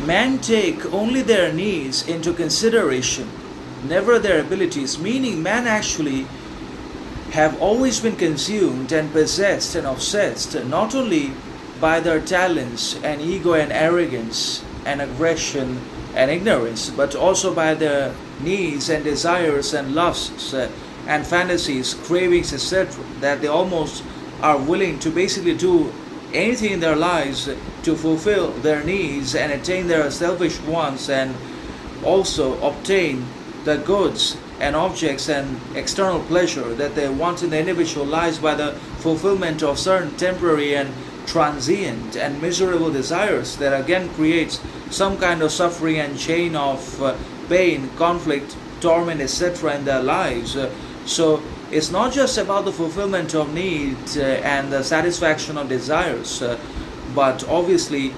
men take only their needs into consideration, never their abilities, meaning men actually have always been consumed and possessed and obsessed not only by their talents and ego and arrogance and aggression and ignorance, but also by their needs and desires and lusts and fantasies, cravings, etc., that they almost are willing to basically do anything in their lives to fulfill their needs and attain their selfish wants, and also obtain the goods and objects and external pleasure that they want in their individual lives by the fulfillment of certain temporary and transient and miserable desires that again creates some kind of suffering and chain of pain, conflict, torment, etc. in their lives. So it's not just about the fulfillment of needs and the satisfaction of desires, but obviously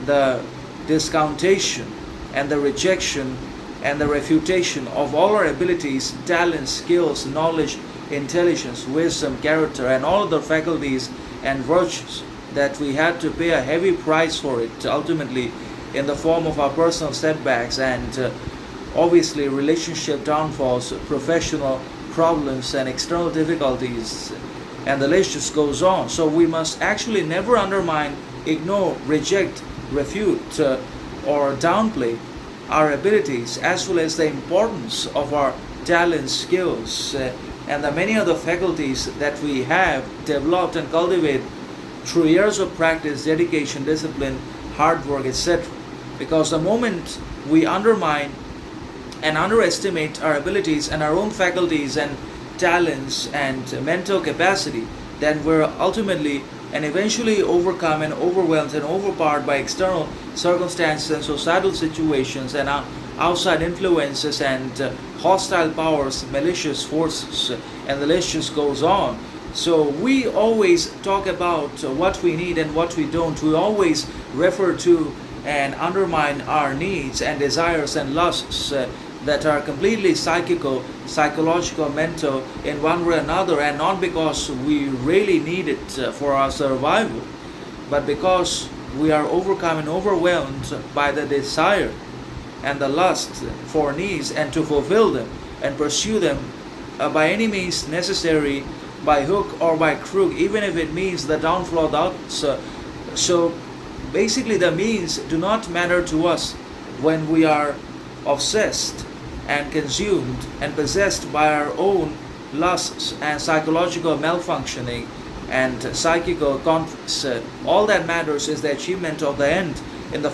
the discountation and the rejection and the refutation of all our abilities, talents, skills, knowledge, intelligence, wisdom, character, and all the faculties and virtues that we had to pay a heavy price for it, ultimately in the form of our personal setbacks and obviously relationship downfalls, professional problems, and external difficulties, and the list just goes on. So we must actually never undermine, ignore, reject, refute, or downplay our abilities, as well as the importance of our talents, skills, and the many other faculties that we have developed and cultivated through years of practice, dedication, discipline, hard work, etc. Because the moment we undermine and underestimate our abilities and our own faculties and talents and mental capacity, then we're ultimately and eventually overcome and overwhelmed and overpowered by external circumstances and societal situations and outside influences and hostile powers, malicious forces, and the list just goes on. So we always talk about what we need and what we don't. We always refer to and undermine our needs and desires and lusts that are completely psychical, psychological, mental in one way or another, and not because we really need it for our survival, but because we are overcome and overwhelmed by the desire and the lust for needs and to fulfill them and pursue them by any means necessary, by hook or by crook, even if it means the downfall of the others. So basically the means do not matter to us when we are obsessed and consumed and possessed by our own lusts and psychological malfunctioning and psychical conflicts. All that matters is the achievement of the end in the form